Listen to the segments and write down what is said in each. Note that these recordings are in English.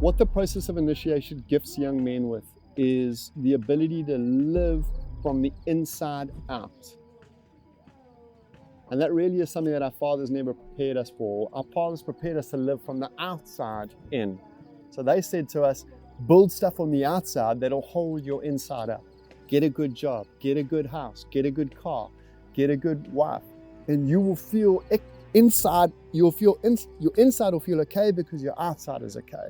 What the process of initiation gifts young men with is the ability to live from the inside out. And that really is something that our fathers never prepared us for. Our fathers prepared us to live from the outside in. So they said to us, build stuff on the outside that'll hold your inside up. Get a good job, get a good house, get a good car, get a good wife, and you will feel inside, your inside will feel okay because your outside is okay.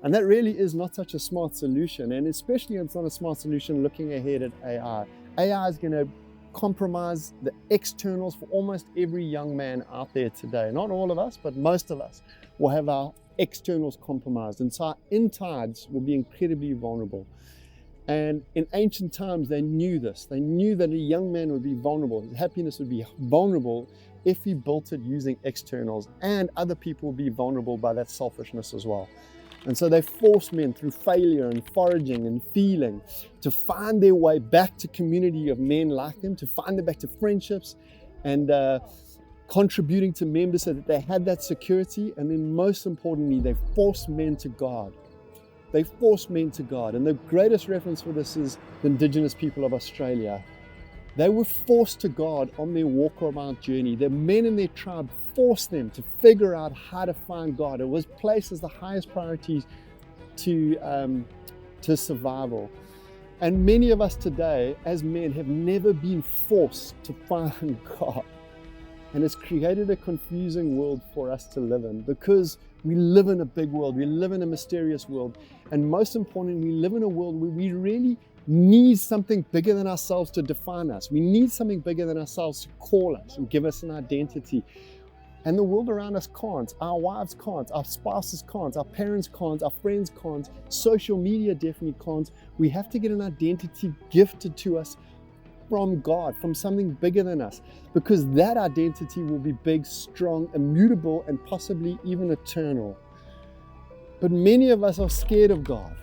And that really is not such a smart solution, and especially it's not a smart solution looking ahead at AI. AI is going to compromise the externals for almost every young man out there today. Not all of us, but most of us will have our externals compromised, and so our insides will be incredibly vulnerable. And in ancient times, they knew this. They knew that a young man would be vulnerable. His happiness would be vulnerable if he built it using externals, and other people would be vulnerable by that selfishness as well. And so they forced men through failure and foraging and feeling to find their way back to community of men like them, to find them back to friendships and contributing to members so that they had that security. And then most importantly, they forced men to God. They forced men to God. And the greatest reference for this is the indigenous people of Australia. They were forced to God on their walk around journey. The men in their tribe forced them to figure out how to find God. It was placed as the highest priority to survival. And many of us today, as men, have never been forced to find God. And it's created a confusing world for us to live in, because we live in a big world, we live in a mysterious world, and most importantly, we live in a world where we really need something bigger than ourselves to define us. We need something bigger than ourselves to call us and give us an identity. And the world around us can't. Our wives can't, our spouses can't, our parents can't, our friends can't, social media definitely can't. We have to get an identity gifted to us from God, from something bigger than us, because that identity will be big, strong, immutable, and possibly even eternal. But many of us are scared of God,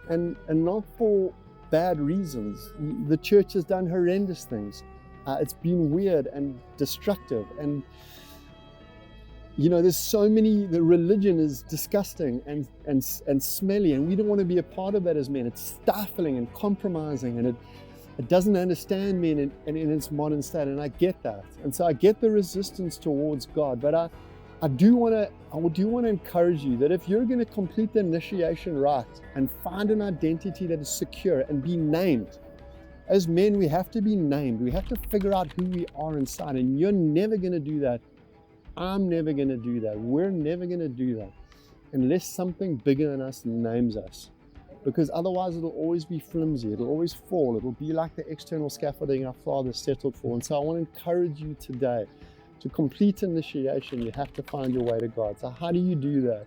and not for bad reasons. The church has done horrendous things. It's been weird and destructive, and there's so many, the religion is disgusting and smelly, and we don't want to be a part of that as men. It's stifling and compromising, and it doesn't understand men in its modern state, and I get that. And so I get the resistance towards God, but I do want to encourage you that if you're going to complete the initiation right and find an identity that is secure and be named, as men we have to be named. We have to figure out who we are inside, and you're never going to do that. I'm never going to do that. We're never going to do that unless something bigger than us names us. Because otherwise it'll always be flimsy, it'll always fall, it'll be like the external scaffolding our fathers settled for. And so I want to encourage you today, to complete initiation, you have to find your way to God. So how do you do that?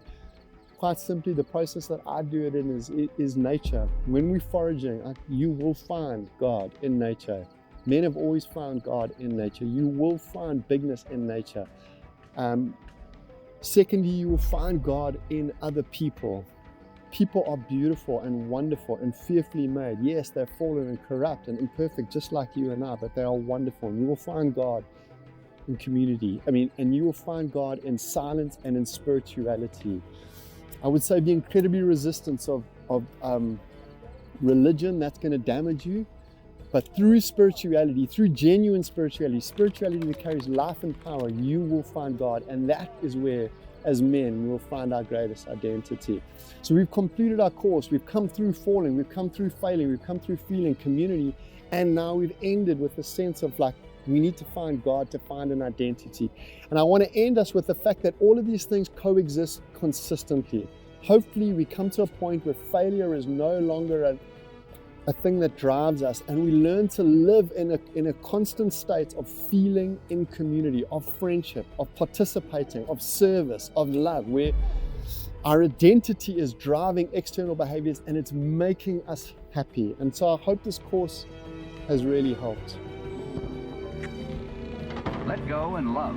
Quite simply, the process that I do it in is nature. When we're foraging, you will find God in nature. Men have always found God in nature. You will find bigness in nature. Secondly, you will find God in other people. People are beautiful and wonderful and fearfully made. Yes, they're fallen and corrupt and imperfect, just like you and I, but they are wonderful. And you will find God in community. And you will find God in silence and in spirituality. I would say be incredibly resistant of religion that's going to damage you. But through spirituality, through genuine spirituality that carries life and power, you will find God. And that is where, as men, we will find our greatest identity. So we've completed our course. We've come through falling. We've come through failing. We've come through feeling community. And now we've ended with a sense of we need to find God to find an identity. And I want to end us with the fact that all of these things coexist consistently. Hopefully we come to a point where failure is no longer a thing that drives us, and we learn to live in a constant state of feeling in community, of friendship, of participating, of service, of love, where our identity is driving external behaviors and it's making us happy. And so I hope this course has really helped. Let go and love.